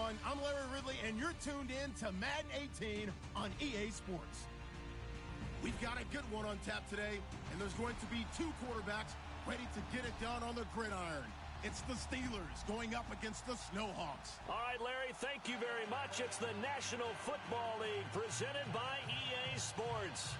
everyone. I'm Larry Ridley, and you're tuned in to Madden 18 on EA Sports. We've got a good one on tap today, and there's going to be two quarterbacks ready to get it done on the gridiron. It's the Steelers going up against the Snowhawks. All right, Larry, thank you very much. It's the National Football League presented by EA Sports.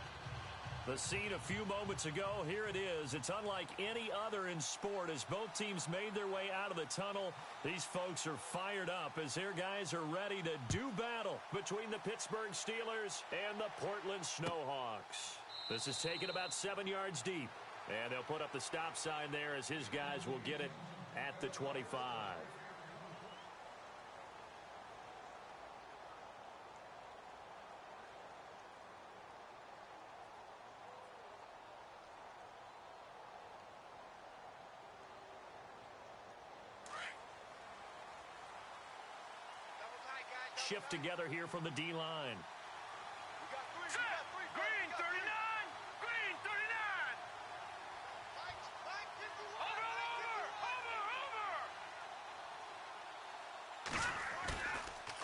The scene a few moments ago, here it is. It's unlike any other in sport as both teams made their way out of the tunnel. These folks are fired up as their guys are ready to do battle between the Pittsburgh Steelers and the Portland Snowhawks. This is taken about 7 yards deep, and they'll put up the stop sign there as his guys will get it at the 25. Shift together here from the D-line. Set! Green 39! Green 39! Over!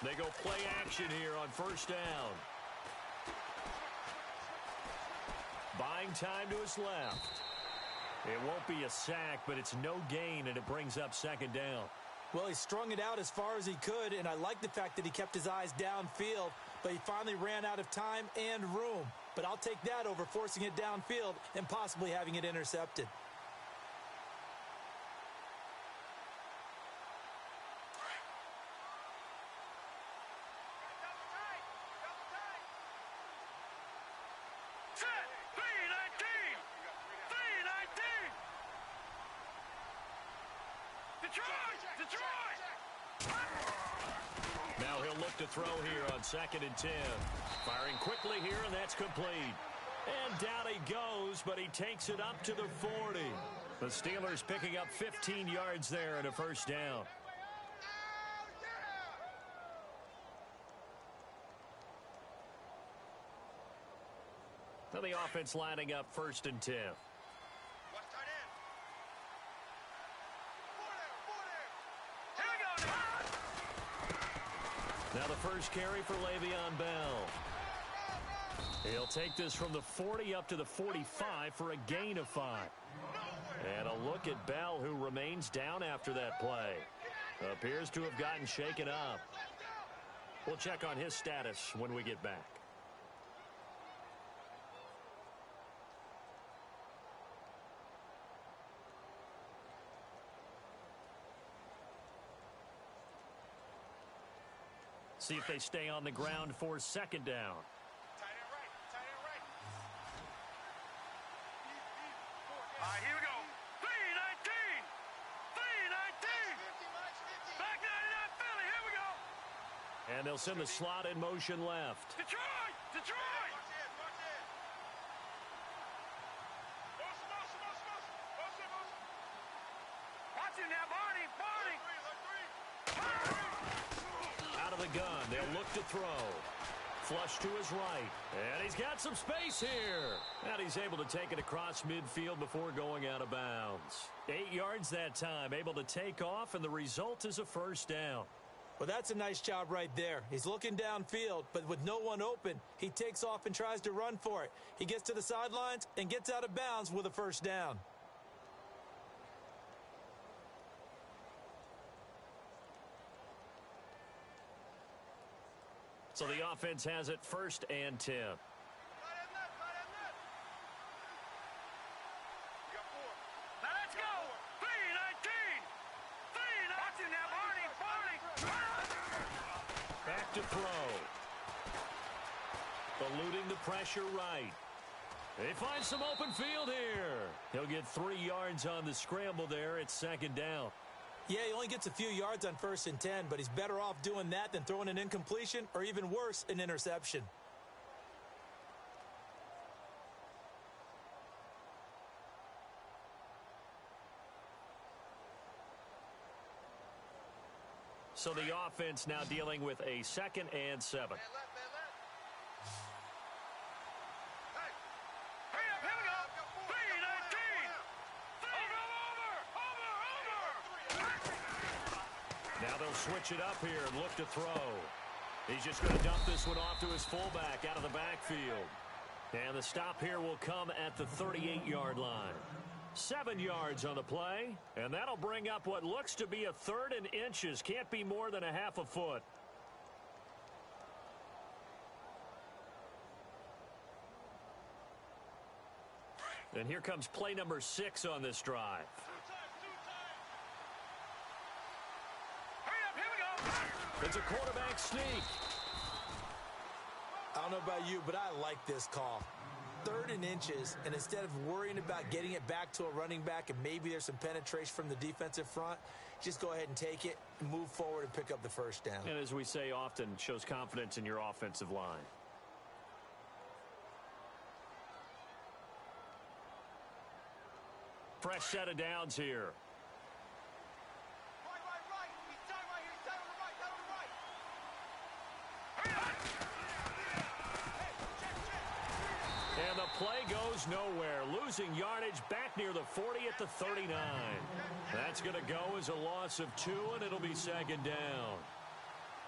They go play action here on first down. Buying time to his left. It won't be a sack, but it's no gain, and it brings up second down. Well, he strung it out as far as he could, and I like the fact that he kept his eyes downfield, but he finally ran out of time and room. But I'll take that over forcing it downfield and possibly having it intercepted. Set! 319! 319! Detroit! Now he'll look to throw here on 2nd and 10. Firing quickly here, and that's complete. And down he goes, but he takes it up to the 40. The Steelers picking up 15 yards there and a first down. Now the offense lining up 1st and 10. Now the first carry for Le'Veon Bell. He'll take this from the 40 up to the 45 for a gain of 5. And a look at Bell, who remains down after that play. Appears to have gotten shaken up. We'll check on his status when we get back. See if they stay on the ground for second down. Tight end right. All right, here we go. 319! 319! Back 99 Philly, here we go. And they'll send the slot in motion left. Detroit! Watch him now, Barney! Out of the gun, they'll look to throw. Flush to his right. And he's got some space here. And he's able to take it across midfield before going out of bounds. 8 yards that time, able to take off, and the result is a first down. Well, that's a nice job right there. He's looking downfield, but with no one open, he takes off and tries to run for it. He gets to the sidelines and gets out of bounds with a first down. So the offense has it 1st and 10. Let's go! 319! 319! Watch him now, Barney! Back to throw. Eluding the pressure right. They find some open field here. He'll get 3 yards on the scramble there. It's second down. Yeah, he only gets a few yards on 1st and 10, but he's better off doing that than throwing an incompletion or even worse, an interception. So the offense now dealing with a 2nd and 7. Man left. Hey! Hurry up, here we go! 319! Over! Now they'll switch it up here and look to throw. He's just going to dump this one off to his fullback out of the backfield. And the stop here will come at the 38-yard line. 7 yards on the play, and that'll bring up what looks to be a 3rd and inches. Can't be more than a half a foot. And here comes play number 6 on this drive. It's a quarterback sneak. I don't know about you, but I like this call. 3rd and inches, and instead of worrying about getting it back to a running back and maybe there's some penetration from the defensive front, just go ahead and take it, move forward, and pick up the first down. And as we say often, shows confidence in your offensive line. Fresh set of downs here. And the play goes nowhere. Losing yardage back near the 40 at the 39. That's going to go as a loss of 2, and it'll be 2nd down.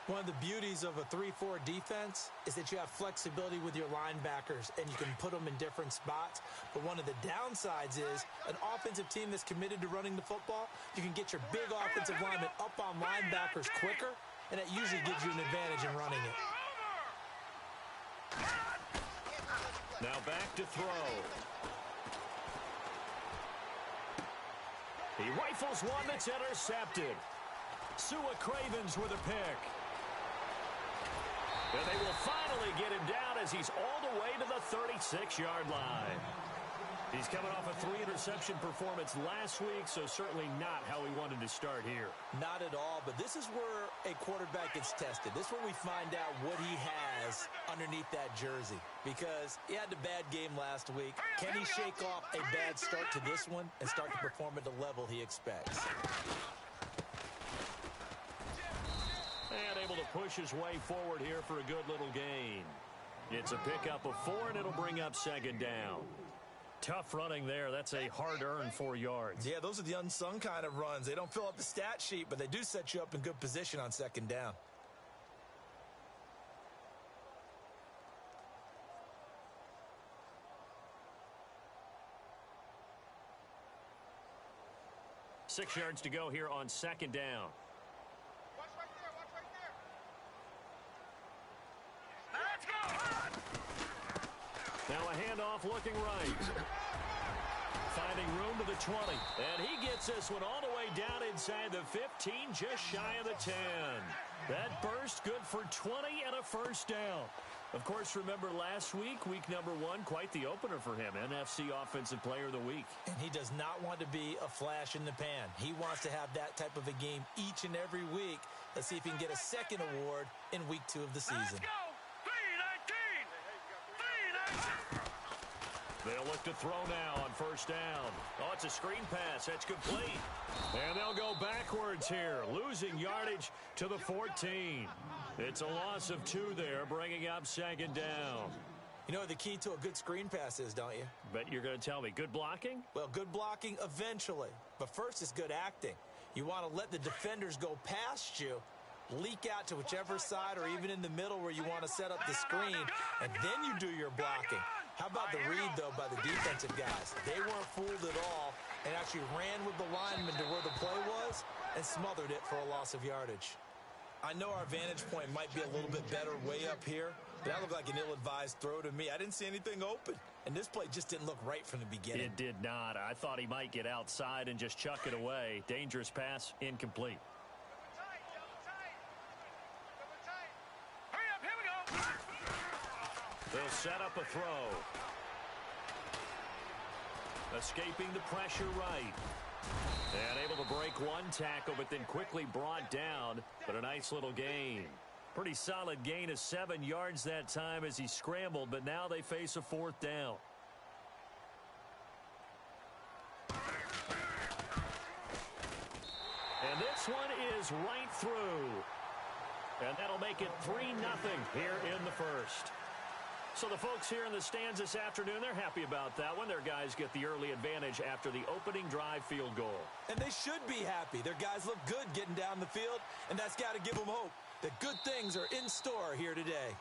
One of the beauties of a 3-4 defense is that you have flexibility with your linebackers, and you can put them in different spots. But one of the downsides is an offensive team that's committed to running the football, you can get your big offensive linemen up on linebackers quicker, and that usually gives you an advantage in running it. Now back to throw. He rifles one that's intercepted. Sua Cravens with a pick. And they will finally get him down as he's all the way to the 36-yard line. He's coming off a 3-interception performance last week, so certainly not how he wanted to start here. Not at all, but this is where a quarterback gets tested. This is where we find out what he has underneath that jersey, because he had a bad game last week. Can he shake off a bad start to this one and start to perform at the level he expects? And able to push his way forward here for a good little gain. It's a pickup of 4, and it'll bring up 2nd down. Tough running there. That's a hard-earned 4 yards. Yeah, those are the unsung kind of runs. They don't fill up the stat sheet, but they do set you up in good position on 2nd down. Six yards to go here on 2nd down. Watch right there. Let's go. Now a handoff looking right. Finding room to the 20. And he gets this one all the way down inside the 15, just shy of the 10. That burst good for 20 and a 1st down. Of course, remember last week, week number 1, quite the opener for him. NFC Offensive Player of the Week. And he does not want to be a flash in the pan. He wants to have that type of a game each and every week. Let's see if he can get a 2nd award in week 2 of the season. Let's go. 3-19. 3-19. They'll look to throw now on 1st down. Oh, it's a screen pass. That's complete. And they'll go backwards here, losing yardage to the 14. It's a loss of 2 there, bringing up 2nd down. You know what the key to a good screen pass is, don't you? Bet you're going to tell me. Good blocking? Well, good blocking eventually. But first is good acting. You want to let the defenders go past you, leak out to whichever side or even in the middle where you want to set up the screen, and then you do your blocking. How about the read, though, by the defensive guys? They weren't fooled at all and actually ran with the lineman to where the play was and smothered it for a loss of yardage. I know our vantage point might be a little bit better way up here, but that looked like an ill-advised throw to me. I didn't see anything open, and this play just didn't look right from the beginning. It did not. I thought he might get outside and just chuck it away. Dangerous pass, incomplete. Hurry up, here we go. They'll set up a throw. Escaping the pressure right. And able to break one tackle, but then quickly brought down. But a nice little gain. Pretty solid gain of 7 yards that time as he scrambled, but now they face a 4th down. And this one is right through. And that'll make it 3-0 here in the 1st. So the folks here in the stands this afternoon, they're happy about that one. Their guys get the early advantage after the opening drive field goal. And they should be happy. Their guys look good getting down the field, and that's got to give them hope that good things are in store here today.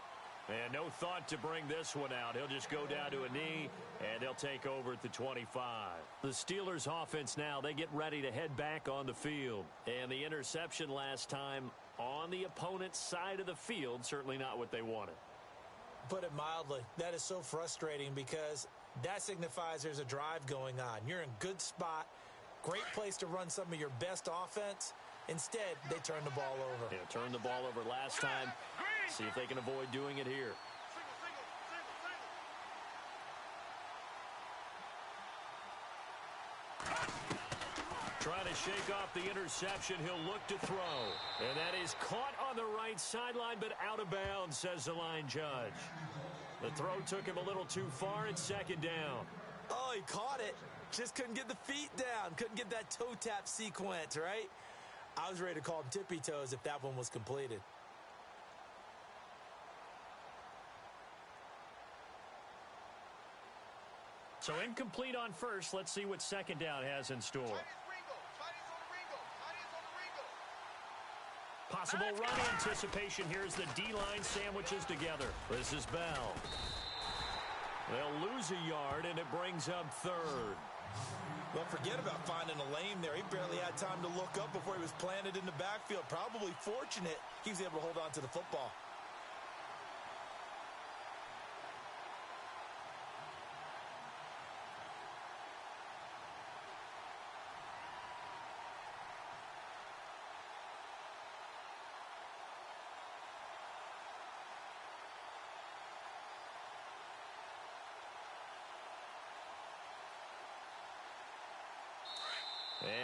And no thought to bring this one out. He'll just go down to a knee, and they'll take over at the 25. The Steelers offense now, they get ready to head back on the field. And the interception last time on the opponent's side of the field, certainly not what they wanted. Put it mildly, that is so frustrating because that signifies there's a drive going on. You're in a good spot, great place to run some of your best offense. Instead, they turn the ball over. Yeah, turned the ball over last time. See if they can avoid doing it here. Trying to shake off the interception. He'll look to throw. And that is caught on the right sideline, but out of bounds, says the line judge. The throw took him a little too far. It's second down. Oh, he caught it. Just couldn't get the feet down. Couldn't get that toe tap sequence, right? I was ready to call him tippy toes if that one was completed. So incomplete on first. Let's see what second down has in store. Possible run anticipation. Here's the D-line sandwiches together. This is Bell. They'll lose a yard, and it brings up third. Well, forget about finding a lane there. He barely had time to look up before he was planted in the backfield. Probably fortunate he was able to hold on to the football.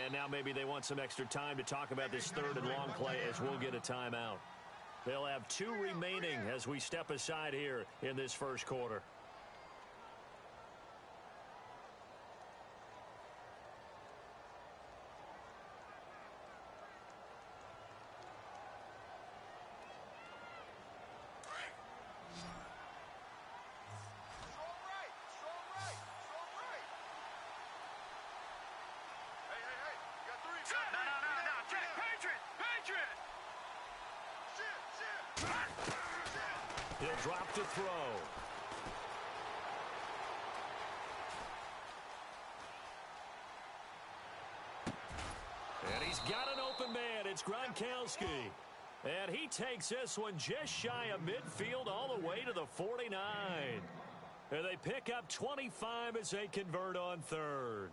And now maybe they want some extra time to talk about this third and long play as we'll get a timeout. They'll have 2 remaining as we step aside here in this first quarter. He'll drop to throw. And he's got an open man. It's Gronkowski. And he takes this one just shy of midfield all the way to the 49. And they pick up 25 as they convert on third.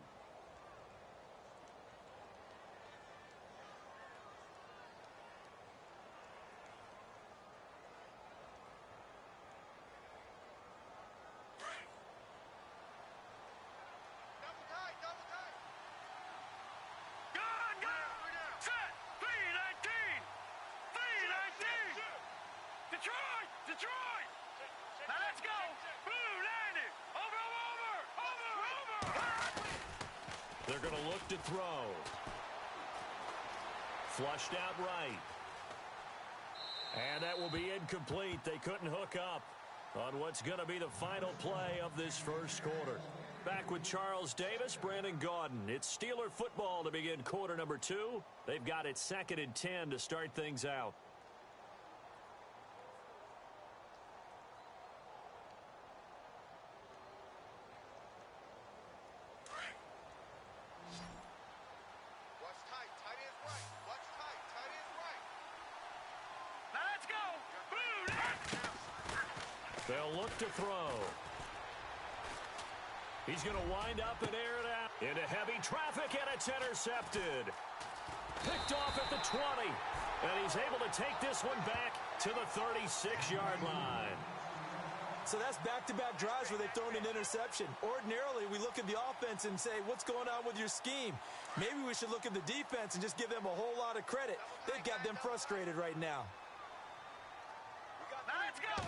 Detroit! Now let's go! Blue landing! Over! They're going to look to throw. Flushed out right. And that will be incomplete. They couldn't hook up on what's going to be the final play of this first quarter. Back with Charles Davis, Brandon Gaudin. It's Steeler football to begin quarter number 2. They've got it 2nd and 10 to start things out. They'll look to throw. He's going to wind up and air it out into heavy traffic, and it's intercepted. Picked off at the 20, and he's able to take this one back to the 36-yard line. So that's back-to-back drives where they've thrown an interception. Ordinarily, we look at the offense and say, what's going on with your scheme? Maybe we should look at the defense and just give them a whole lot of credit. They've got them frustrated right now. Let's go!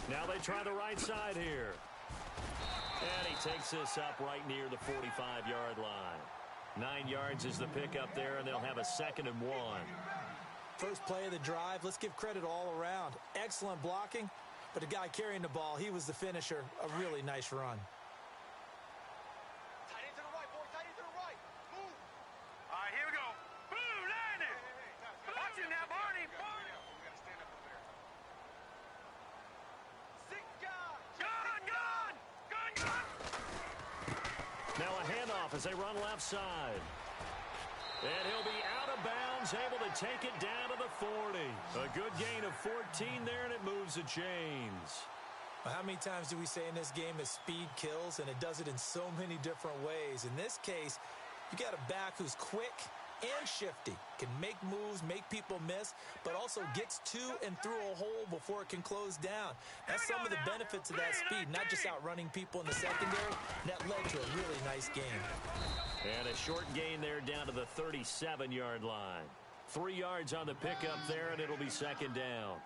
Now they try the right side here. And he takes this up right near the 45-yard line. 9 yards is the pickup there, and they'll have a 2nd and 1. First play of the drive, let's give credit all around. Excellent blocking, but the guy carrying the ball, he was the finisher. A really nice run. Tight end to the right, boy. Tight end to the right. Move. All right, here we go. Boom, landed. Watch it now, Barney. We got to stand up over there. Six guys. Gun. Now a handoff as they run left side. And he'll be out of bounds, able to take it down to the 40. A good gain of 14 there, and it moves the chains. Well, how many times do we say in this game that speed kills, and it does it in so many different ways? In this case, you got a back who's quick and shifty, can make moves, make people miss, but also gets to and through a hole before it can close down. That's some of the benefits of that speed, not just outrunning people in the secondary. That led to a really nice game. And a short gain there down to the 37-yard line. 3 yards on the pickup there, and it'll be second down.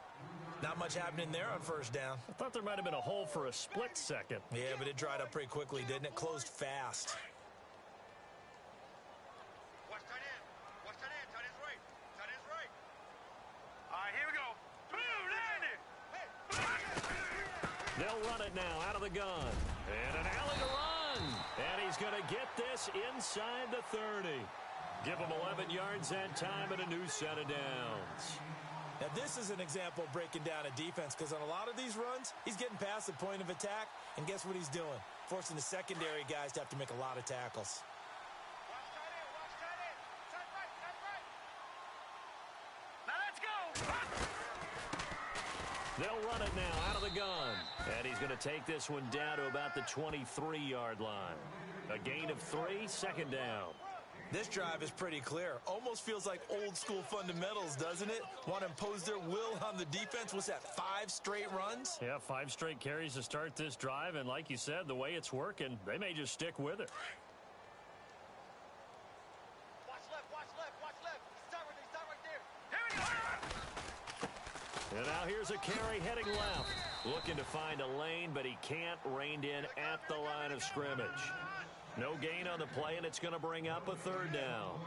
Not much happening there on first down. I thought there might have been a hole for a split second. Yeah, but it dried up pretty quickly, didn't it? Closed fast. Watch tight end. Watch tight end. Tight end's right. Tight end's right. All right, here we go. Boom, landed. They'll run it now out of the gun. And an alley to run. And he's going to get this inside the 30. Give him 11 yards that time and a new set of downs. Now, this is an example of breaking down a defense, because on a lot of these runs, he's getting past the point of attack, and guess what he's doing? Forcing the secondary guys to have to make a lot of tackles. Watch tight end. Watch tight end. Tight right. Tight right. Now let's go. They'll run it now out of the gun. And he's going to take this one down to about the 23-yard line. A gain of 3, second down. This drive is pretty clear. Almost feels like old school fundamentals, doesn't it? Want to impose their will on the defense. What's that, 5 straight runs? Yeah, 5 straight carries to start this drive. And like you said, the way it's working, they may just stick with it. Watch left. Watch left. Watch left. He's tight right there. Here we go. And now here's a carry heading left. Looking to find a lane, but he can't. Reined in at the line of scrimmage. No gain on the play, and it's going to bring up a third down.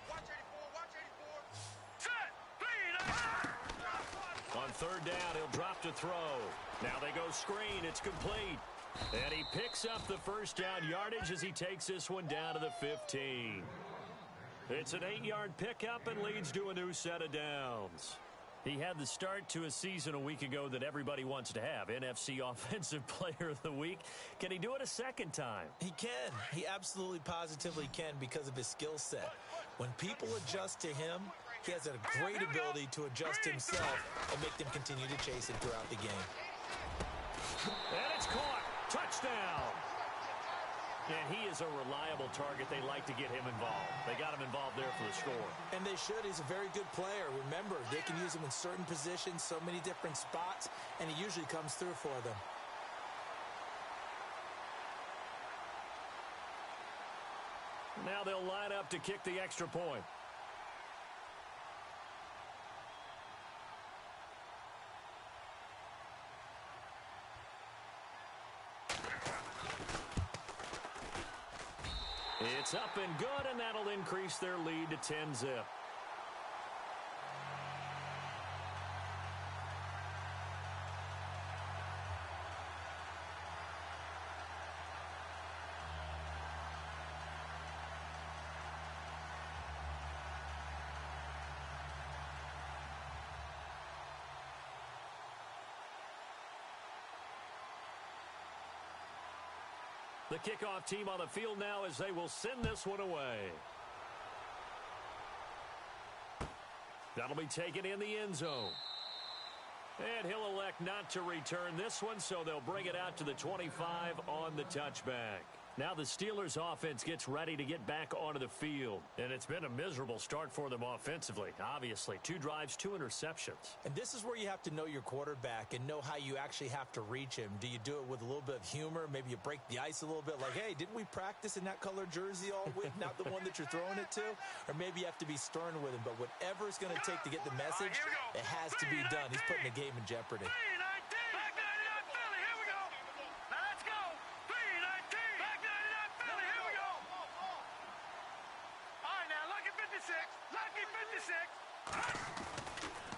Watch 84. Watch 84. Set. On third down, he'll drop to throw. Now they go screen. It's complete. And he picks up the first down yardage as he takes this one down to the 15. It's an 8-yard pickup and leads to a new set of downs. He had the start to a season a week ago that everybody wants to have, NFC Offensive Player of the Week. Can he do it a second time? He can. He absolutely positively can because of his skill set. When people adjust to him, he has a great ability to adjust himself and make them continue to chase him throughout the game. And it's caught. Touchdown. And he is a reliable target. They like to get him involved. They got him involved there for the score. And they should. He's a very good player. Remember, they can use him in certain positions, so many different spots, and he usually comes through for them. Now they'll line up to kick the extra point. It's up and good, and that'll increase their lead to 10-zip. The kickoff team on the field now as they will send this one away. That'll be taken in the end zone. And he'll elect not to return this one, so they'll bring it out to the 25 on the touchback. Now the Steelers offense gets ready to get back onto the field. And it's been a miserable start for them offensively, obviously. 2 drives, 2 interceptions. And this is where you have to know your quarterback and know how you actually have to reach him. Do you do it with a little bit of humor? Maybe you break the ice a little bit like, hey, didn't we practice in that color jersey all week? Not the one that you're throwing it to? Or maybe you have to be stern with him. But whatever it's going to take to get the message, it has to be done. He's putting the game in jeopardy. Lucky 56.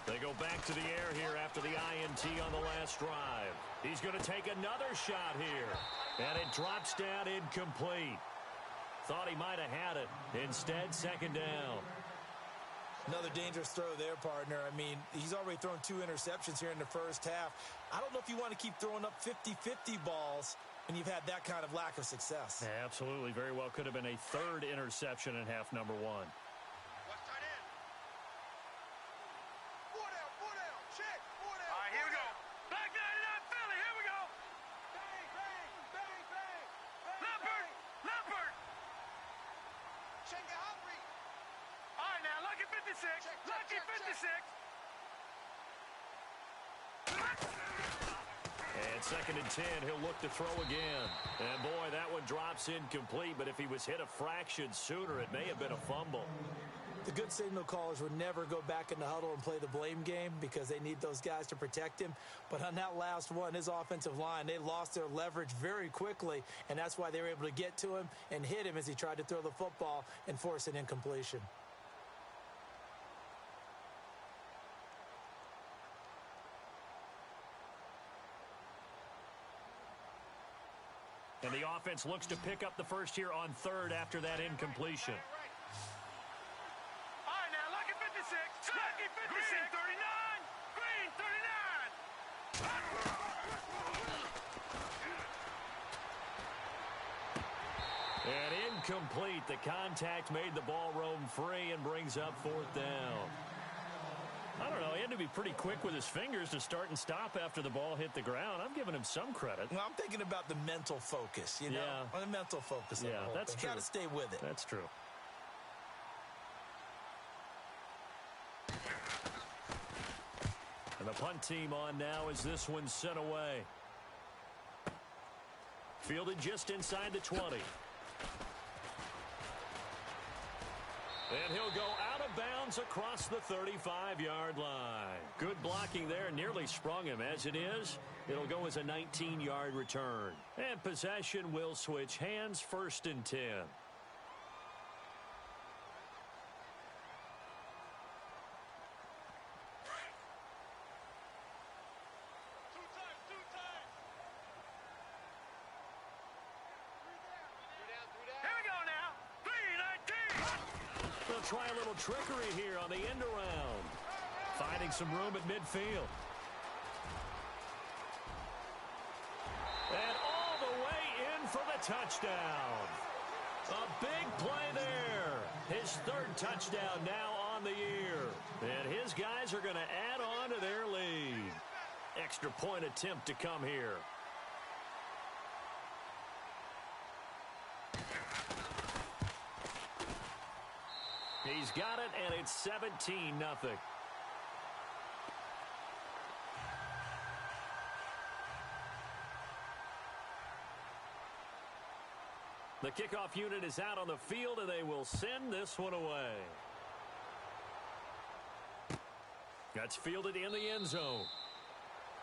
They go back to the air here after the INT on the last drive. He's going to take another shot here. And it drops down incomplete. Thought he might have had it. Instead, second down. Another dangerous throw there, partner. I mean, he's already thrown 2 interceptions here in the first half. I don't know if you want to keep throwing up 50-50 balls when you've had that kind of lack of success. Yeah, absolutely. Very well could have been a 3rd interception in half number 1. Watch tight end. 4 down. Check. 4 down. All right, here we go. Back 99 Philly. Here we go. Bang, bang, bang, bang. Leopard. Check it out, Reed. All right, now, lucky 56. Lucky 56. And 2nd and 10, he'll look to throw again. And, boy, that one drops incomplete, but if he was hit a fraction sooner, it may have been a fumble. The good signal callers would never go back in the huddle and play the blame game because they need those guys to protect him. But on that last one, his offensive line, they lost their leverage very quickly, and that's why they were able to get to him and hit him as he tried to throw the football and force an incompletion. And the offense looks to pick up the first here on 3rd after that incompletion. All right, now, lucky 56. Lucky 56. Green 39. And incomplete. The contact made the ball roam free and brings up 4th down. I don't know. He had to be pretty quick with his fingers to start and stop after the ball hit the ground. I'm giving him some credit. Well, I'm thinking about the mental focus, you know? Yeah. The mental focus. Yeah, that's true. Got to stay with it. That's true. And the punt team on now as this one's sent away. Fielded just inside the 20. And he'll go out of bounds across the 35-yard line. Good blocking there. Nearly sprung him. As it is, it'll go as a 19-yard return. And possession will switch hands, 1st and 10. Try a little trickery here on the end around. Finding some room at midfield. And all the way in for the touchdown. A big play there. His 3rd touchdown now on the year. And his guys are going to add on to their lead. Extra point attempt to come here. He's got it, and it's 17-0. The kickoff unit is out on the field, and they will send this one away. That's fielded in the end zone.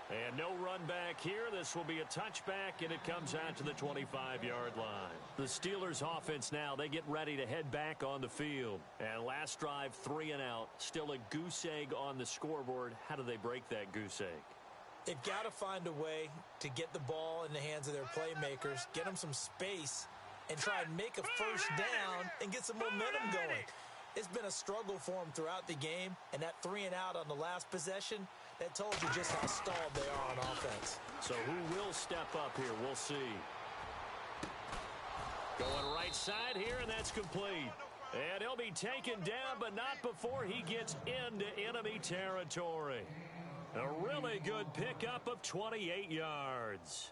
And no run back here. This will be a touchback, and it comes out to the 25-yard line. The Steelers offense now, they get ready to head back on the field. And last drive, 3 and out. Still a goose egg on the scoreboard. How do they break that goose egg? They've got to find a way to get the ball in the hands of their playmakers, get them some space, and try and make a first down and get some momentum going. It's been a struggle for them throughout the game, and that 3 and out on the last possession, that told you just how stalled they are on offense. So who will step up here? We'll see. Going right side here, and that's complete. And he'll be taken down, but not before he gets into enemy territory. A really good pickup of 28 yards.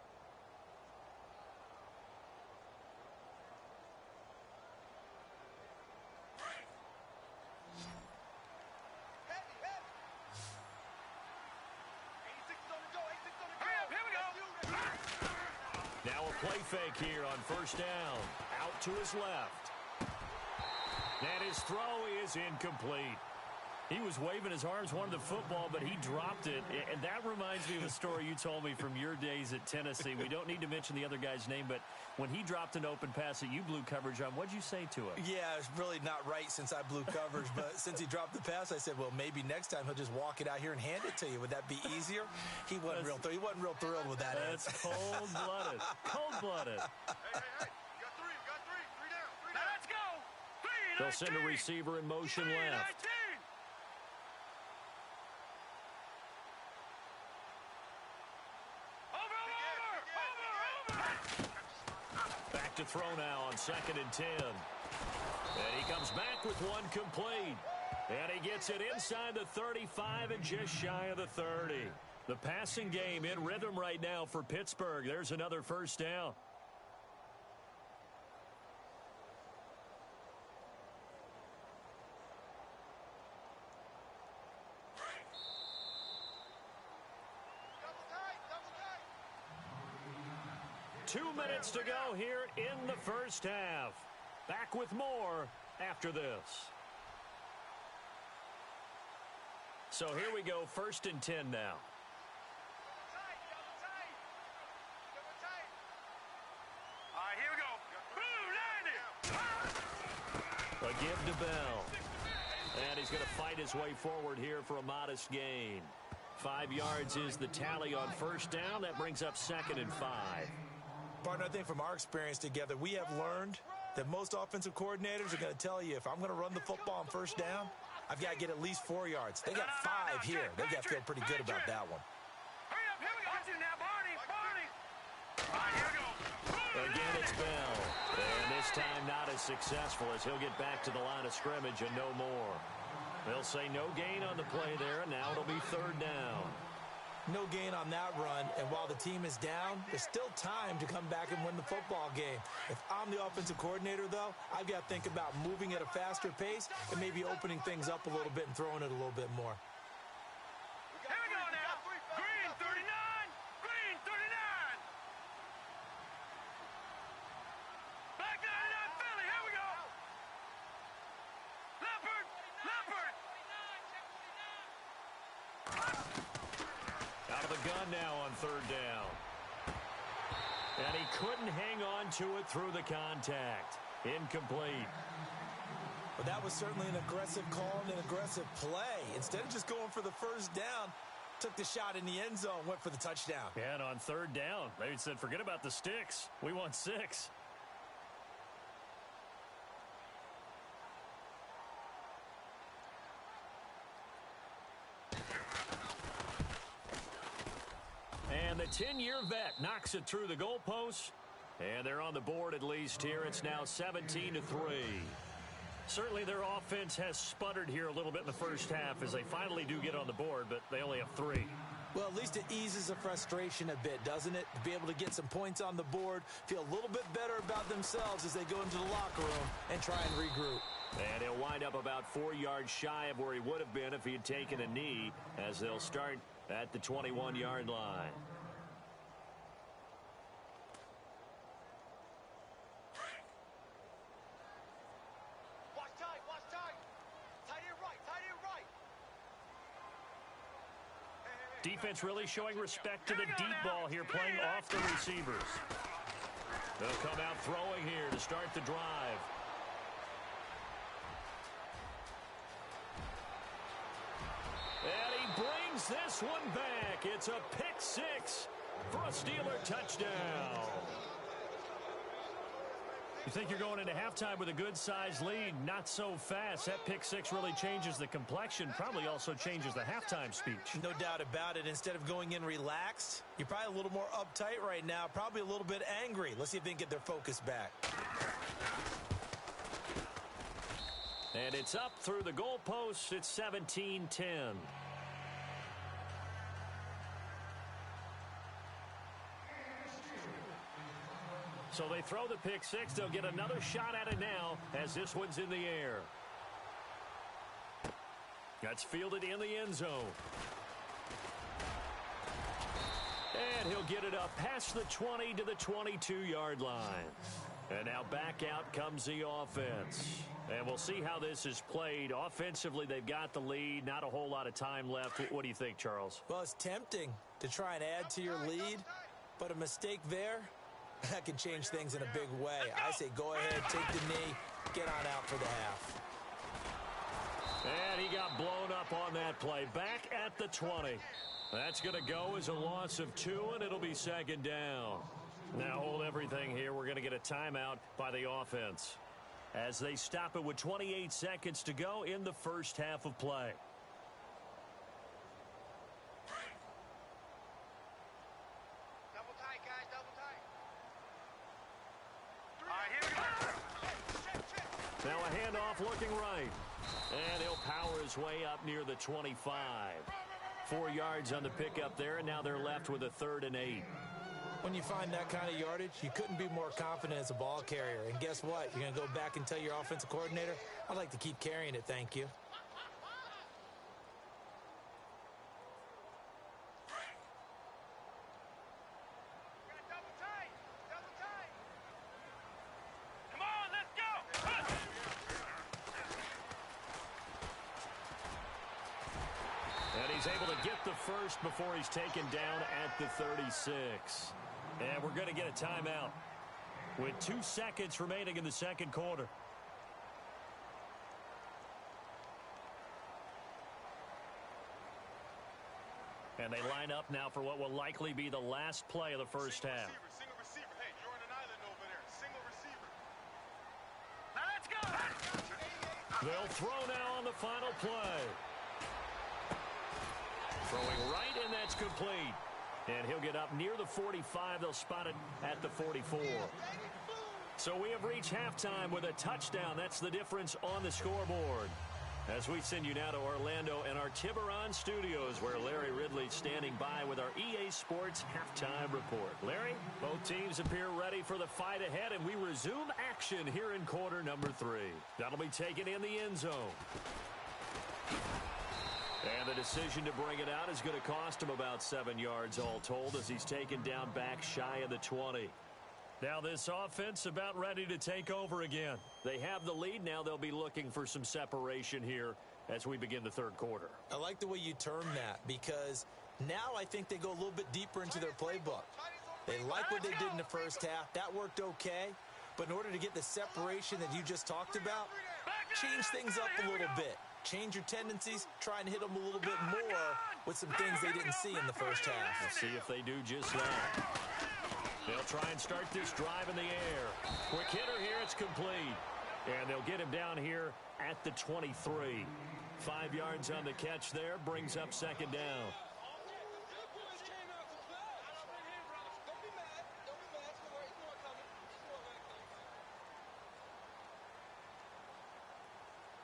Now a play fake here on first down. Out to his left. And his throw is incomplete. He was waving his arms, wanted the football, but he dropped it. And that reminds me of a story you told me from your days at Tennessee. We don't need to mention the other guy's name, but when he dropped an open pass that you blew coverage on, what'd you say to him? Yeah, it's really not right since I blew coverage, but since he dropped the pass, I said, well, maybe next time he'll just walk it out here and hand it to you. Would that be easier? He wasn't real thrilled with that. That's cold-blooded. Cold-blooded. Hey. You got three. Three down. Now let's go. They'll send a receiver in motion left. Back to throw now on 2nd and 10. And he comes back with one complete. And he gets it inside the 35 and just shy of the 30. The passing game in rhythm right now for Pittsburgh. There's another first down. Double tight. 2 minutes to go here in the first half. Back with more after this. So here we go, 1st and 10 now. All right, here we go. Boom, 90. A give to Bell. And he's going to fight his way forward here for a modest gain. 5 yards is the tally on first down. That brings up 2nd and 5. Partner, I think from our experience together, we have learned that most offensive coordinators are going to tell you, if I'm going to run the football on first down, I've got to get at least 4 yards. They got 5 here. They got to feel pretty good about that one. Hurry up, here we go. Got you now, Barney. All right, here we go. Again, it's Bell. And this time not as successful as he'll get back to the line of scrimmage and no more. They'll say no gain on the play there, and now it'll be 3rd down. No gain on that run, and while the team is down, there's still time to come back and win the football game. If I'm the offensive coordinator, though, I've got to think about moving at a faster pace and maybe opening things up a little bit and throwing it a little bit more. Here we go now. Green 39. Green 39. Back 99 Philly. Here we go. Leopard. Out of the gun now on 3rd down. And he couldn't hang on to it through the contact. Incomplete. But that was certainly an aggressive call and an aggressive play. Instead of just going for the first down, took the shot in the end zone, went for the touchdown. And on 3rd down, they said, forget about the sticks. We want 6. And the 10-year vet knocks it through the goalpost. And they're on the board at least here. It's now 17-3. Certainly their offense has sputtered here a little bit in the first half as they finally do get on the board, but they only have 3. Well, at least it eases the frustration a bit, doesn't it? To be able to get some points on the board, feel a little bit better about themselves as they go into the locker room and try and regroup. And he'll wind up about 4 yards shy of where he would have been if he had taken a knee, as they'll start at the 21-yard line. Defense really showing respect to the deep ball here, playing off the receivers. They'll come out throwing here to start the drive. And he brings this one back. It's a pick 6 for a Steeler touchdown. You think you're going into halftime with a good-sized lead, not so fast. That pick 6 really changes the complexion, probably also changes the halftime speech. No doubt about it. Instead of going in relaxed, you're probably a little more uptight right now, probably a little bit angry. Let's see if they can get their focus back. And it's up through the goalposts. It's 17-10. So they throw the pick 6. They'll get another shot at it now as this one's in the air. That's fielded in the end zone. And he'll get it up past the 20 to the 22-yard line. And now back out comes the offense. And we'll see how this is played. Offensively, they've got the lead. Not a whole lot of time left. What do you think, Charles? Well, it's tempting to try and add to your lead, but a mistake there, that can change things in a big way. I say go ahead, take the knee, get on out for the half. And he got blown up on that play. Back at the 20. That's going to go as a loss of 2, and it'll be second down. Now hold everything here. We're going to get a timeout by the offense as they stop it with 28 seconds to go in the first half of play. Double tight, guys, double tight. All right, here we go. Now a handoff looking right. And he'll power his way up near the 25. 4 yards on the pickup there, and now they're left with a 3rd and 8. When you find that kind of yardage, you couldn't be more confident as a ball carrier. And guess what? You're going to go back and tell your offensive coordinator, I'd like to keep carrying it, thank you. Double tight, double tight. Come on, let's go. And he's able to get the first before he's taken down at the 36. And we're going to get a timeout with 2 seconds remaining in the second quarter. And they line up now for what will likely be the last play of the first half. Single receiver. Hey, you're on an island over there. Single receiver. Now let's go. They'll throw now on the final play. Throwing right, and that's complete. And he'll get up near the 45. They'll spot it at the 44. So we have reached halftime with a touchdown. That's the difference on the scoreboard. As we send you now to Orlando and our Tiburon studios, where Larry Ridley's standing by with our EA Sports halftime report. Larry, both teams appear ready for the fight ahead, and we resume action here in quarter number 3. That'll be taken in the end zone. And the decision to bring it out is going to cost him about 7 yards all told, as he's taken down back shy of the 20. Now this offense about ready to take over again. They have the lead. Now they'll be looking for some separation here as we begin the third quarter. I like the way you term that, because now I think they go a little bit deeper into their playbook. They like what they did in the first half. That worked okay. But in order to get the separation that you just talked about, change things up a little bit. Change your tendencies, try and hit them a little bit more with some things they didn't see in the first half. We'll see if they do just that. They'll try and start this drive in the air. Quick hitter here, it's complete. And they'll get him down here at the 23. 5 yards on the catch there, brings up second down.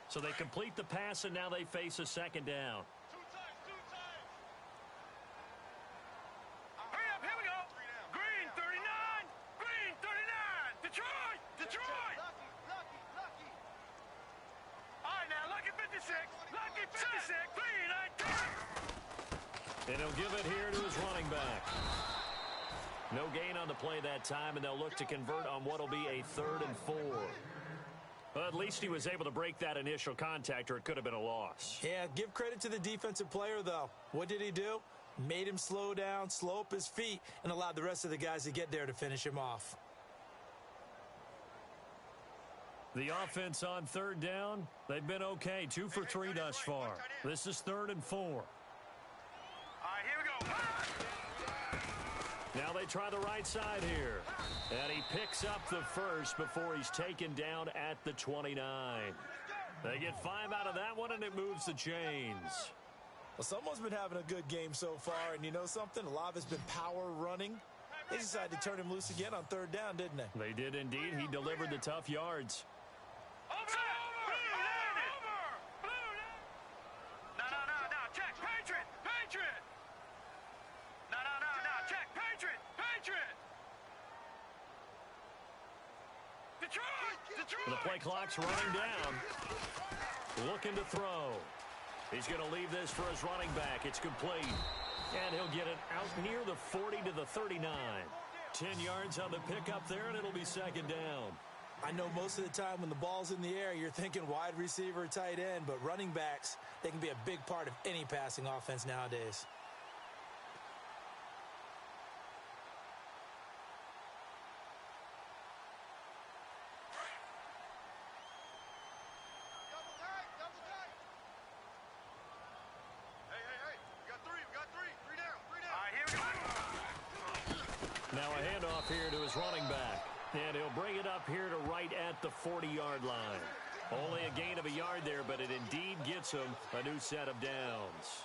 So they complete the pass, and now they face a second down. Two times. Hurry up, here we go. Green, 39. Green, 39. Detroit. Lucky. All right, now, Lucky 56. Lucky 56. Green, 19. And he'll give it here to his running back. No gain on the play that time, and they'll look to convert on what will be a 3rd and 4. Well, at least he was able to break that initial contact, or it could have been a loss. Yeah, give credit to the defensive player, though. What did he do? Made him slow down, slow up his feet, and allowed the rest of the guys to get there to finish him off. The offense on 3rd down, they've been okay. 2 for 3 thus far. This is 3rd and 4. All right, here we go. Now they try the right side here. And he picks up the first before he's taken down at the 29. They get 5 out of that one, and it moves the chains. Well, someone's been having a good game so far, and you know something? A lot of it's been power running. They decided to turn him loose again on 3rd down, didn't they? They did indeed. He delivered the tough yards. Over. No. Check. Patriot. No. Check. Patriot. Detroit. The play clock's running down. Looking to throw. He's going to leave this for his running back. It's complete. And he'll get it out near the 40 to the 39. 10 yards on the pickup there, and it'll be second down. I know most of the time when the ball's in the air, you're thinking wide receiver, tight end, but running backs, they can be a big part of any passing offense nowadays. Double tight, double tight. Hey, hey, hey. We got three. Three down. All right, here we go. Now a handoff here to his running back. And he'll bring it up here to right at the 40-yard line. Only a gain of a yard there, but it indeed gets him a new set of downs.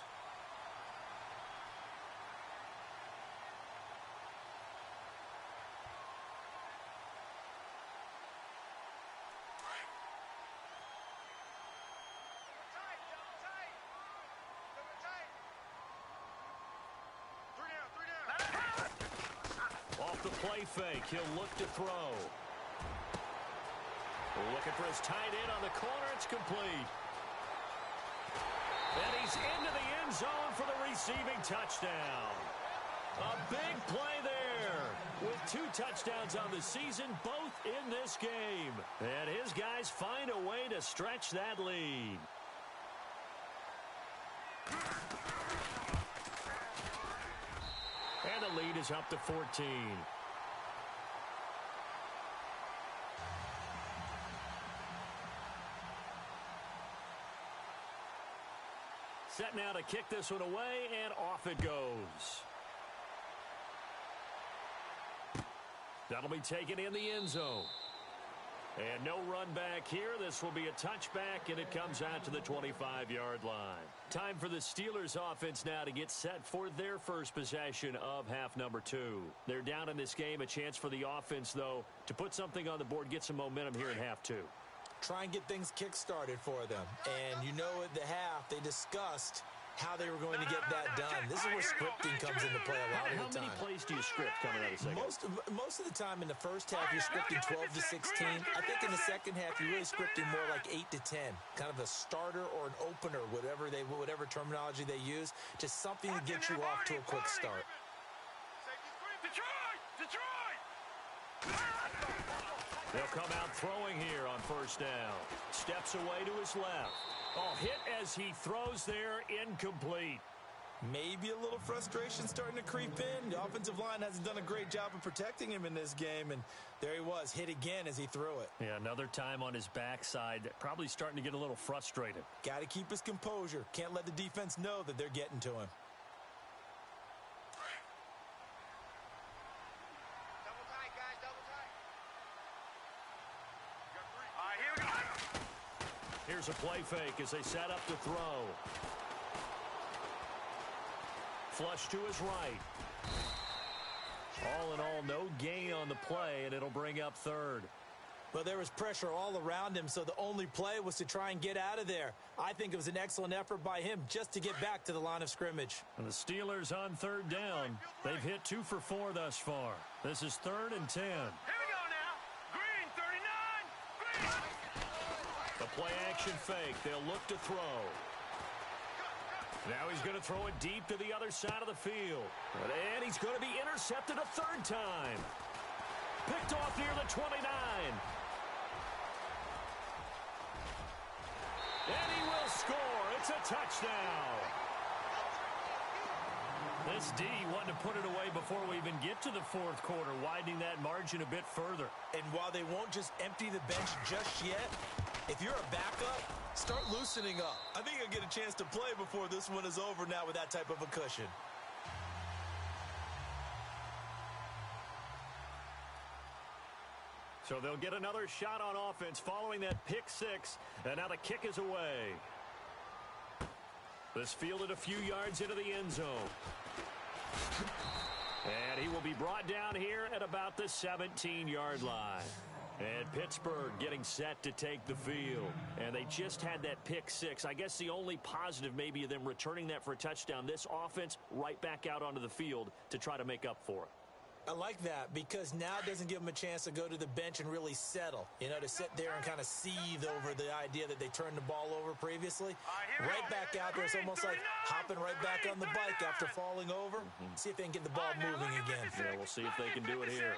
Off the play fake, he'll look to throw. Looking for his tight end on the corner. It's complete. And he's into the end zone for the receiving touchdown. A big play there with 2 touchdowns on the season, both in this game. And his guys find a way to stretch that lead. And the lead is up to 14. Set now to kick this one away, and off it goes. That'll be taken in the end zone. And no run back here. This will be a touchback, and it comes out to the 25-yard line. Time for the Steelers offense now to get set for their first possession of half number 2. They're down in this game. A chance for the offense, though, to put something on the board, get some momentum here in half 2. Try and get things kick-started for them. And you know at the half, they discussed how they were going to get that done. This is where scripting comes into play a lot of the time. How many plays do you script coming out of the second? Most of the time in the first half, you're scripting 12 to 16. I think in the second half, you're really scripting more like 8 to 10. Kind of a starter or an opener, whatever terminology they use. Just something to get you off to a quick start. Detroit! They'll come out throwing here on first down. Steps away to his left. Oh, hit as he throws there, incomplete. Maybe a little frustration starting to creep in. The offensive line hasn't done a great job of protecting him in this game, and there he was, hit again as he threw it. Yeah, another time on his backside, probably starting to get a little frustrated. Got to keep his composure. Can't let the defense know that they're getting to him. Double tight, guys, double tight. All right, here we go. Here's a play fake as they set up to throw. Flush to his right. All in all, no gain on the play, and it'll bring up third. Well, there was pressure all around him, so the only play was to try and get out of there. I think it was an excellent effort by him just to get back to the line of scrimmage. And the Steelers on third down. They've hit 2 for 4 thus far. This is 3rd and 10. Here we go now. Green, 39. Green. The play action fake. They'll look to throw. Now he's going to throw it deep to the other side of the field. And he's going to be intercepted a 3rd time. Picked off near the 29. And he will score. It's a touchdown. This D wanted to put it away before we even get to the 4th quarter, widening that margin a bit further. And while they won't just empty the bench just yet, if you're a backup, start loosening up. I think you'll get a chance to play before this one is over now with that type of a cushion. So they'll get another shot on offense following that pick 6, and now the kick is away. This fielded a few yards into the end zone. And he will be brought down here at about the 17-yard line. And Pittsburgh getting set to take the field. And they just had that pick 6. I guess the only positive maybe of them returning that for a touchdown. This offense right back out onto the field to try to make up for it. I like that because now it doesn't give them a chance to go to the bench and really settle. You know, to sit there and kind of seethe over the idea that they turned the ball over previously. Right back out there. It's almost like hopping right back on the bike after falling over. See if they can get the ball moving again. Yeah, we'll see if they can do it here.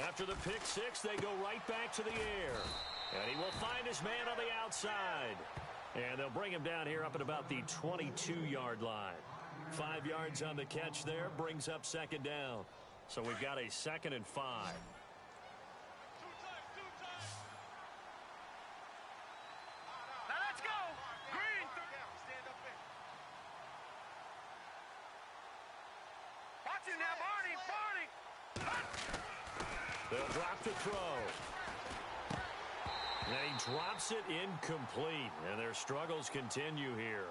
After the pick six, they go right back to the air. And he will find his man on the outside. And they'll bring him down here up at about the 22-yard line. 5 yards on the catch there brings up second down. So we've got a 2nd and 5. Now let's go. Green. Stand up there. Watch it now, Barney. They'll drop the throw. And he drops it incomplete. And their struggles continue here.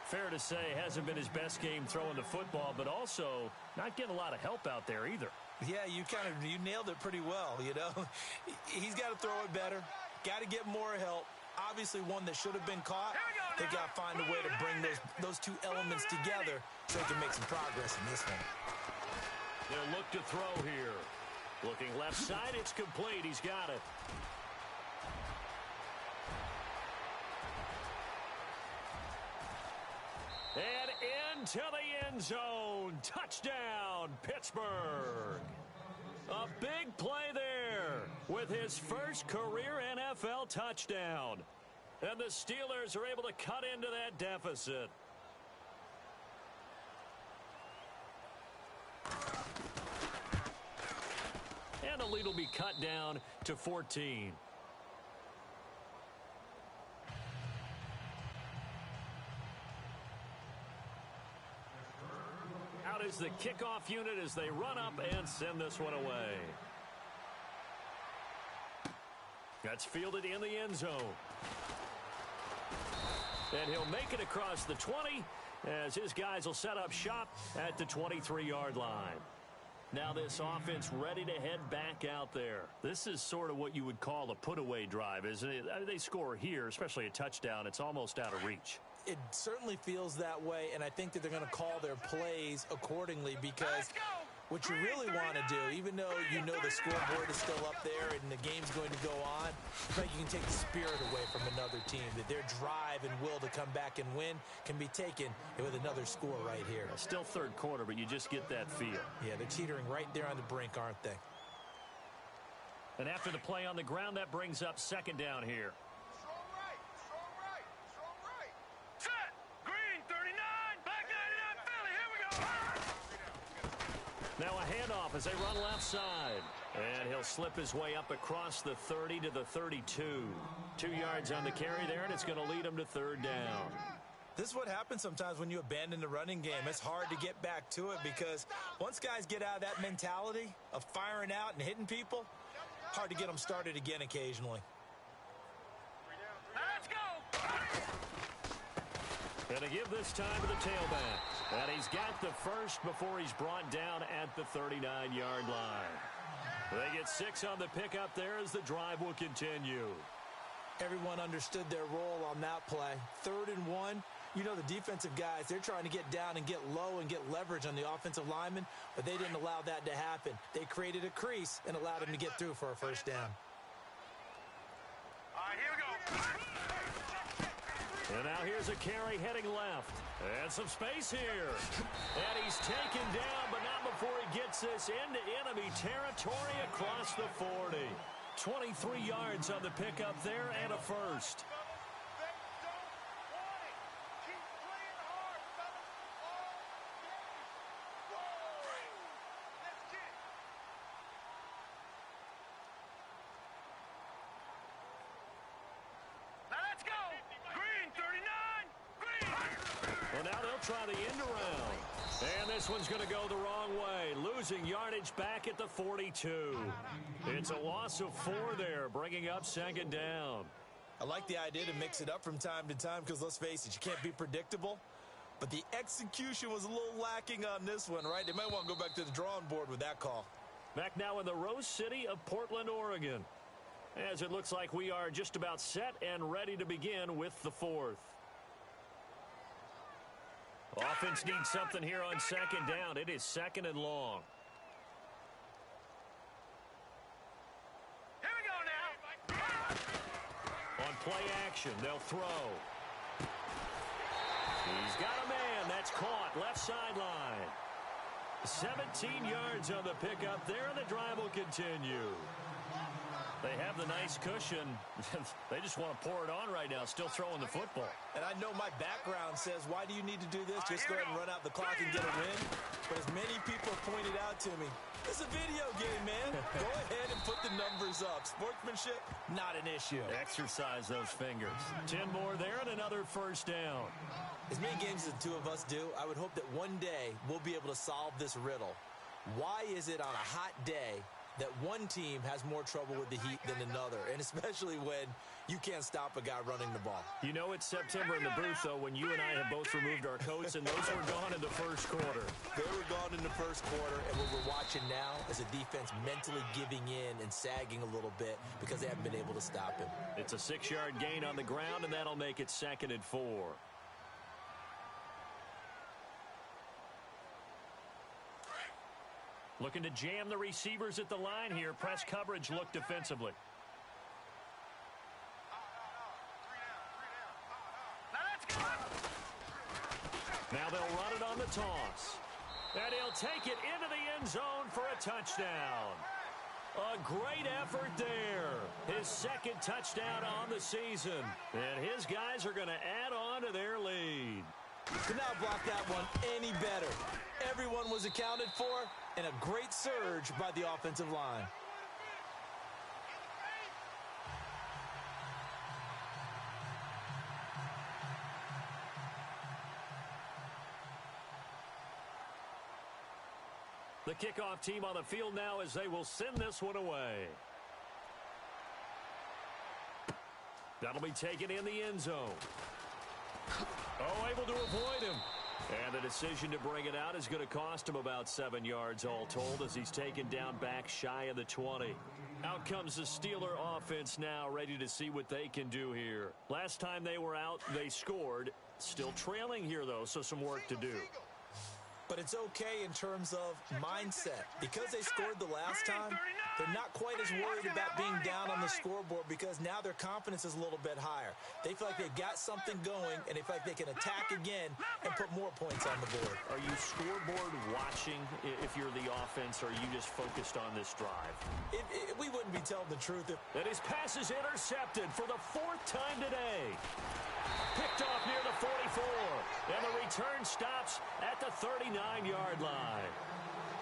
Fair to say, hasn't been his best game throwing the football, but also not getting a lot of help out there either. Yeah, you nailed it pretty well, you know. He's got to throw it better. Got to get more help. Obviously one that should have been caught. They got to find a way to bring those two elements together so they can make some progress in this one. They'll look to throw here. Looking left side, it's complete. He's got it. And into the end zone. Touchdown, Pittsburgh. A big play there with his first career NFL touchdown. And the Steelers are able to cut into that deficit. And the lead will be cut down to 14. Out is the kickoff unit as they run up and send this one away. That's fielded in the end zone. And he'll make it across the 20 as his guys will set up shop at the 23-yard line. Now this offense ready to head back out there. This is sort of what you would call a put-away drive, isn't it? I mean, they score here, especially a touchdown. It's almost out of reach. It certainly feels that way, and I think that they're going to call their plays accordingly because what you really want to do, even though you know the scoreboard is still up there and the game's going to go on, I think you can take the spirit away from another team, that their drive and will to come back and win can be taken with another score right here. Still third quarter, but you just get that feel. Yeah, they're teetering right there on the brink, aren't they? And after the play on the ground, that brings up second down here. Now a handoff as they run left side. And he'll slip his way up across the 30 to the 32. 2 yards on the carry there, and it's going to lead him to third down. This is what happens sometimes when you abandon the running game. It's hard to get back to it because once guys get out of that mentality of firing out and hitting people, hard to get them started again occasionally. Let's go. Going to give this time to the tailback. And he's got the first before he's brought down at the 39-yard line. They get 6 on the pickup there as the drive will continue. Everyone understood their role on that play. 3rd and 1. You know the defensive guys, they're trying to get down and get low and get leverage on the offensive lineman, but they didn't allow that to happen. They created a crease and allowed him to get through for a first down. All right, here we go. And now here's a carry heading left. And some space here. And he's taken down, but not before he gets this into enemy territory across the 40. 23 yards on the pickup there and a first. Try the end around. And this one's going to go the wrong way. Losing yardage back at the 42. It's a loss of 4 there, bringing up second down. I like the idea to mix it up from time to time because let's face it, you can't be predictable. But the execution was a little lacking on this one, right? They might want to go back to the drawing board with that call. Back now in the Rose City of Portland, Oregon. As it looks like we are just about set and ready to begin with the 4th. Offense needs something here on second down. It is 2nd and long. Here we go now. On play action, they'll throw. He's got a man. That's caught left sideline. 17 yards on the pickup there, and the drive will continue. They have the nice cushion. They just want to pour it on right now, still throwing the football. And I know my background says, why do you need to do this? Just go ahead and run out the clock and get a win. But as many people have pointed out to me, it's a video game, man. Go ahead and put the numbers up. Sportsmanship, not an issue. Exercise those fingers. 10 more there and another first down. As many games as the two of us do, I would hope that one day we'll be able to solve this riddle. Why is it on a hot day that one team has more trouble with the heat than another, and especially when you can't stop a guy running the ball? You know it's September in the booth, though, when you and I have both removed our coats, and those were gone in the first quarter. They were gone in the first quarter, and what we're watching now is a defense mentally giving in and sagging a little bit because they haven't been able to stop him. It's a 6-yard gain on the ground, and that'll make it 2nd and 4. Looking to jam the receivers at the line here. Press coverage look defensively. Now they'll run it on the toss. And he'll take it into the end zone for a touchdown. A great effort there. His 2nd touchdown on the season. And his guys are going to add on to their lead. Could not block that one any better. Everyone was accounted for, and a great surge by the offensive line. The kickoff team on the field now as they will send this one away. That'll be taken in the end zone. Oh, able to avoid him. And the decision to bring it out is going to cost him about 7 yards all told as he's taken down back shy of the 20. Out comes the Steeler offense now, ready to see what they can do here. Last time they were out, they scored. Still trailing here, though, so some work to do. But it's okay in terms of mindset. Because they scored the last time, they're not quite as worried about being down on the scoreboard because now their confidence is a little bit higher. They feel like they've got something going, and they feel like they can attack again and put more points on the board. Are you scoreboard watching if you're the offense, or are you just focused on this drive? We wouldn't be telling the truth if... And his pass is intercepted for the 4th time today. Picked off near the 44. And the return stops at the 39-yard line.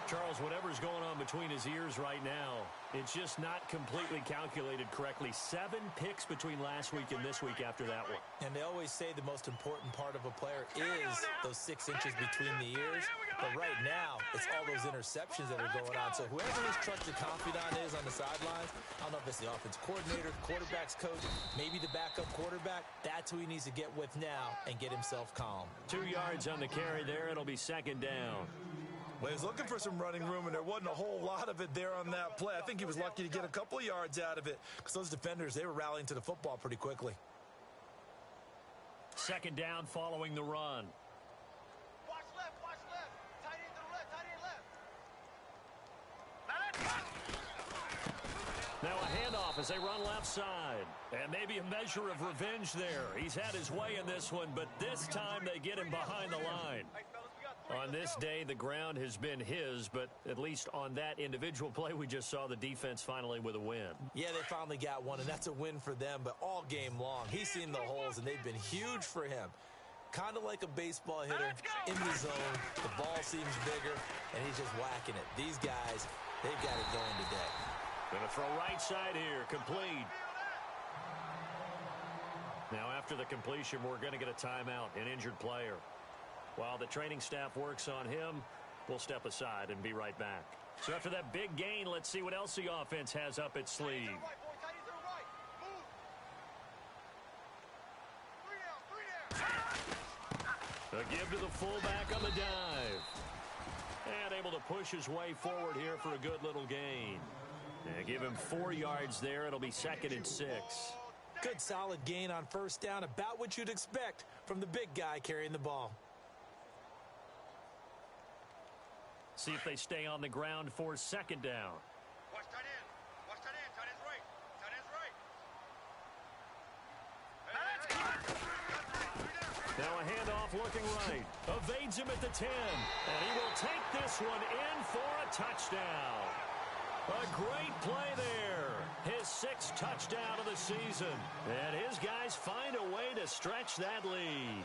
Charles, whatever's going on between his ears right now, it's just not completely calculated correctly. 7 picks between last week and this week after that one. And they always say the most important part of a player is those 6 inches between the ears. But right now, it's all those interceptions that are going on. So whoever his trusted confidant is on the sidelines, I don't know if it's the offense coordinator, quarterback's coach, maybe the backup quarterback, that's who he needs to get with now and get himself calm. 2 yards on the carry there. It'll be 2nd down. Well, he was looking for some running room, and there wasn't a whole lot of it there on that play. I think he was lucky to get a couple of yards out of it because those defenders, they were rallying to the football pretty quickly. 2nd down following the run. Watch left, tight end to the left, tight end left. Now a handoff as they run left side. And maybe a measure of revenge there. He's had his way in this one, but this time they get him behind the line. On this day, the ground has been his, but at least on that individual play, we just saw the defense finally with a win. Yeah, they finally got one, and that's a win for them, but all game long, he's seen the holes, and they've been huge for him. Kind of like a baseball hitter in the zone. The ball seems bigger, and he's just whacking it. These guys, they've got it going today. Going to throw right side here, complete. Now, after the completion, we're going to get a timeout, an injured player. While the training staff works on him, we'll step aside and be right back. So after that big gain, let's see what else the offense has up its sleeve. A give to the fullback on the dive. And able to push his way forward here for a good little gain. And give him 4 yards there. It'll be 2nd and 6. Good solid gain on 1st down, about what you'd expect from the big guy carrying the ball. See if they stay on the ground for 2nd down. Watch tight end. Watch tight end. Tight end's right. Tight end's right. Now a handoff looking right. Evades him at the 10. And he will take this one in for a touchdown. A great play there. His 6th touchdown of the season. And his guys find a way to stretch that lead.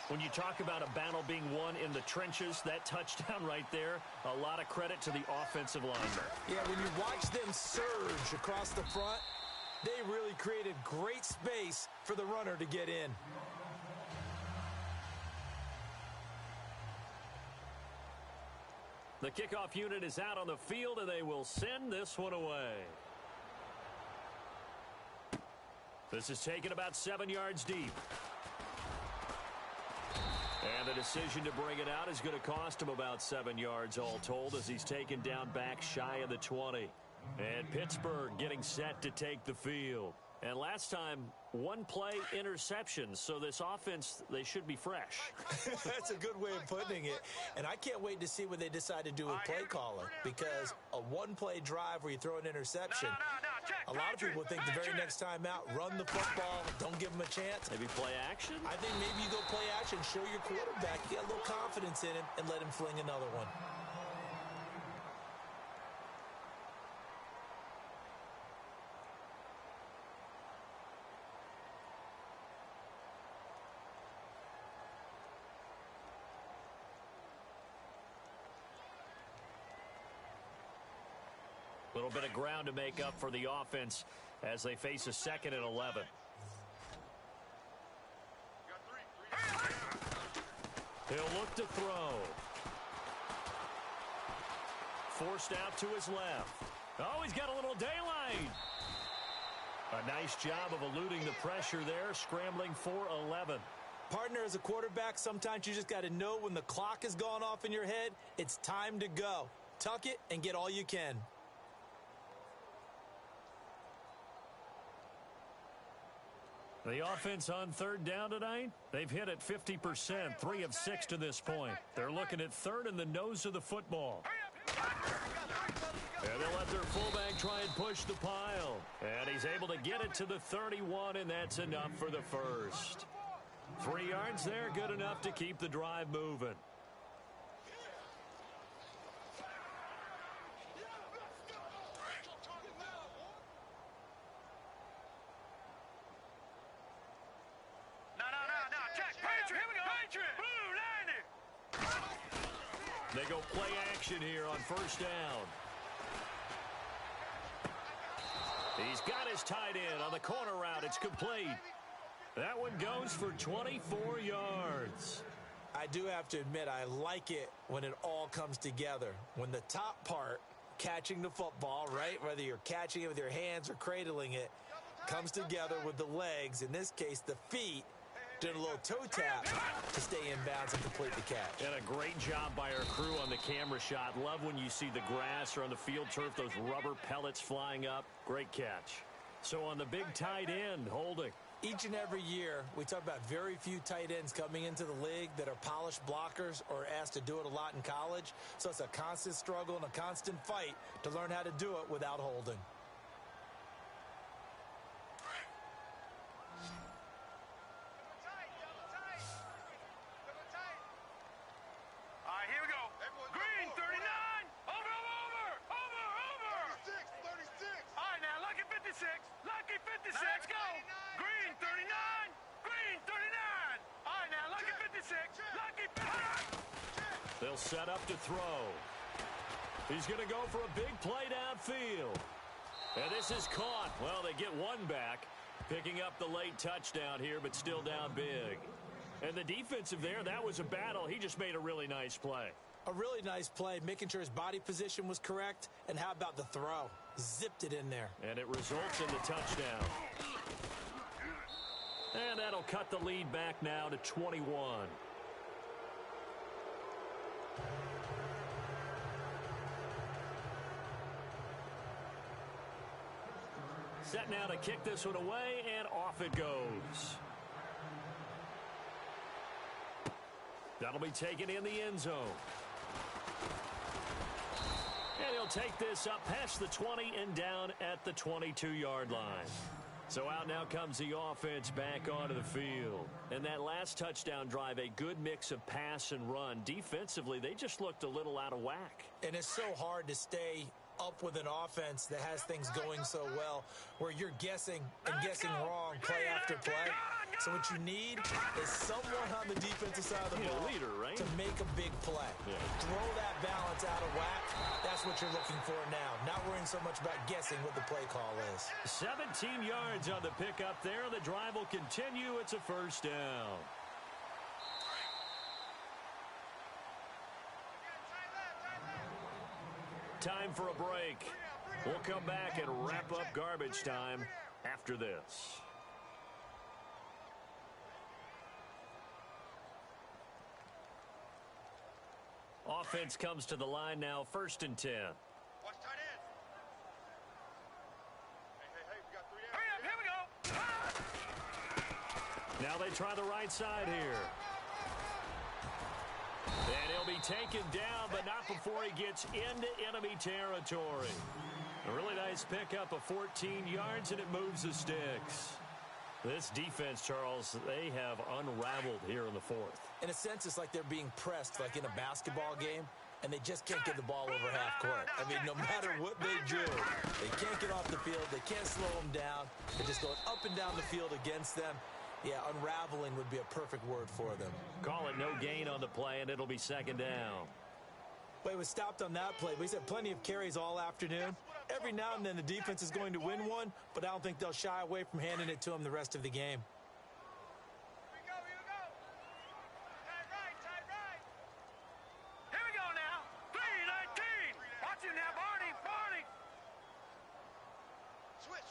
When you talk about a battle being won in the trenches, that touchdown right there, a lot of credit to the offensive linemen. Yeah, when you watch them surge across the front, they really created great space for the runner to get in. The kickoff unit is out on the field, and they will send this one away. This is taken about 7 yards deep. And the decision to bring it out is going to cost him about 7 yards all told as he's taken down back shy of the 20. And Pittsburgh getting set to take the field. And last time, 1 play interception. So this offense, they should be fresh. That's a good way of putting it. And I can't wait to see what they decide to do with play calling. Because a 1-play drive where you throw an interception, a lot of people think the very next time out, run the football, don't give them a chance. Maybe play action? I think maybe you go play action, show your quarterback, you got a little confidence in him, and let him fling another one. A little bit of ground to make up for the offense as they face a 2nd and 11. He'll look to throw. Forced out to his left. Oh, he's got a little daylight. A nice job of eluding the pressure there, scrambling for 11. Partner, as a quarterback, sometimes you just got to know when the clock has gone off in your head, it's time to go. Tuck it and get all you can. The offense on 3rd down tonight, they've hit it 50%, 3 of 6 to this point. They're looking at 3rd in the nose of the football. And they'll let their fullback try and push the pile. And he's able to get it to the 31, and that's enough for the first. 3 yards there, good enough to keep the drive moving. They go play action here on 1st down. He's got his tight end on the corner route. It's complete. That one goes for 24 yards. I do have to admit, I like it when it all comes together. When the top part, catching the football, right, whether you're catching it with your hands or cradling it, comes together with the legs, in this case the feet, doing a little toe tap to stay in bounds and complete the catch. And a great job by our crew on the camera shot. Love when you see the grass or on the field turf, those rubber pellets flying up. Great catch. So on the big tight end, holding. Each and every year, we talk about very few tight ends coming into the league that are polished blockers or asked to do it a lot in college. So it's a constant struggle and a constant fight to learn how to do it without holding. They'll set up to throw. He's going to go for a big play downfield. And this is caught. Well, they get one back, picking up the late touchdown here, but still down big. And the defensive there, that was a battle. He just made a really nice play. A really nice play, making sure his body position was correct. And how about the throw? Zipped it in there. And it results in the touchdown. And that'll cut the lead back now to 21. Set now to kick this one away, and off it goes. That'll be taken in the end zone. And he'll take this up past the 20 and down at the 22-yard line. So out now comes the offense back onto the field. And that last touchdown drive, a good mix of pass and run. Defensively, they just looked a little out of whack. And it's so hard to stay up with an offense that has things going so well, where you're guessing and guessing wrong play after play. So what you need is someone on the defensive side of the ball leader, right? to make a big play. Yeah. Throw that balance out of whack. That's what you're looking for now. Not worrying so much about guessing what the play call is. 17 yards on the pickup there. The drive will continue. It's a first down. Time for a break. We'll come back and wrap up garbage time after this. Offense comes to the line now, 1st and 10. Watch tight end. Hey, we got 3 down. Here we go. Now they try the right side here. And he'll be taken down, but not before he gets into enemy territory. A really nice pickup of 14 yards, and it moves the sticks. This defense, Charles, they have unraveled here in the 4th. In a sense, it's like they're being pressed, like in a basketball game, and they just can't get the ball over half court. I mean, no matter what they do, they can't get off the field. They can't slow them down. They're just going up and down the field against them. Yeah, unraveling would be a perfect word for them. Call it no gain on the play, and it'll be 2nd down. But it was stopped on that play. He's had plenty of carries all afternoon. Every now and then the defense is going to win one, but I don't think they'll shy away from handing it to him the rest of the game. Here we go. Tight right. Here we go now. 3-19. Watch him now, Barney. Switch.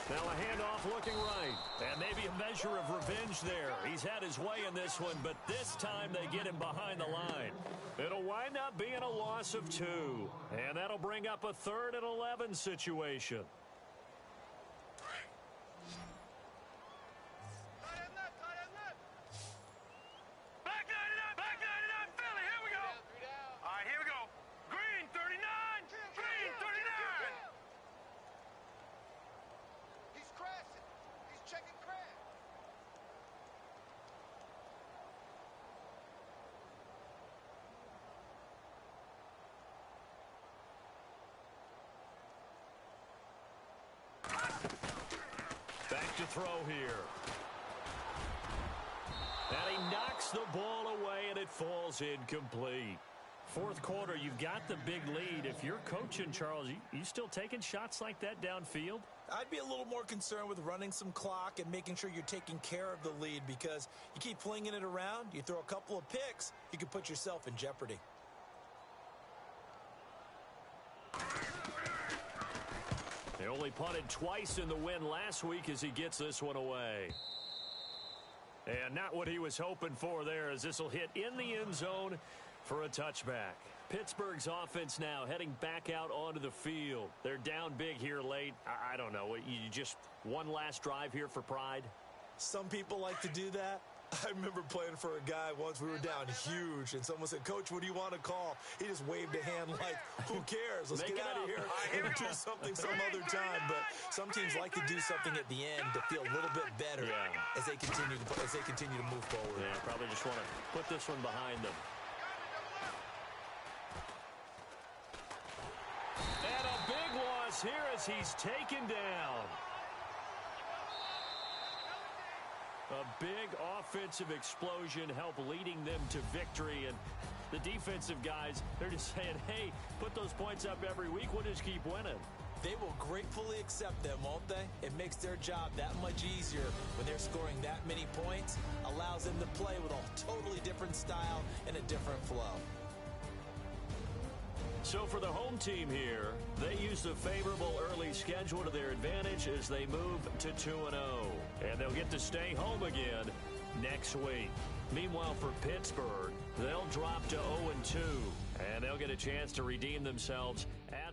Now a handoff looking right. And maybe a measure of revenge there. He's had his way in this one, but this time they get him behind the line. It'll wind up being a loss of 2. And that'll bring up a 3rd and 11 situation. Tight end left. Back 99, Philly. Here we go. All right, here we go. Green 39. Green 39. He's crashing. He's checking crash. Back to throw here. And he knocks the ball away, and it falls incomplete. 4th quarter, you've got the big lead. If you're coaching, Charles, you still taking shots like that downfield? I'd be a little more concerned with running some clock and making sure you're taking care of the lead, because you keep flinging it around, you throw a couple of picks, you can put yourself in jeopardy. They only punted twice in the win last week as he gets this one away. And not what he was hoping for there, as this will hit in the end zone for a touchback. Pittsburgh's offense now heading back out onto the field. They're down big here late. I don't know. You just one last drive here for pride? Some people like to do that. I remember playing for a guy once. We were down huge, and someone said, "Coach, what do you want to call?" He just waved a hand like, "Who cares? Let's get out of here and do something some other time." But some teams like to do something at the end to feel a little bit better as they continue to move forward. Yeah, probably just want to put this one behind them. And a big loss here as he's taken down. A big offensive explosion helped leading them to victory. And the defensive guys, they're just saying, hey, put those points up every week. We'll just keep winning. They will gratefully accept them, won't they? It makes their job that much easier when they're scoring that many points. Allows them to play with a totally different style and a different flow. So for the home team here, they use the favorable early schedule to their advantage as they move to 2-0. And they'll get to stay home again next week. Meanwhile, for Pittsburgh, they'll drop to 0-2. And they'll get a chance to redeem themselves at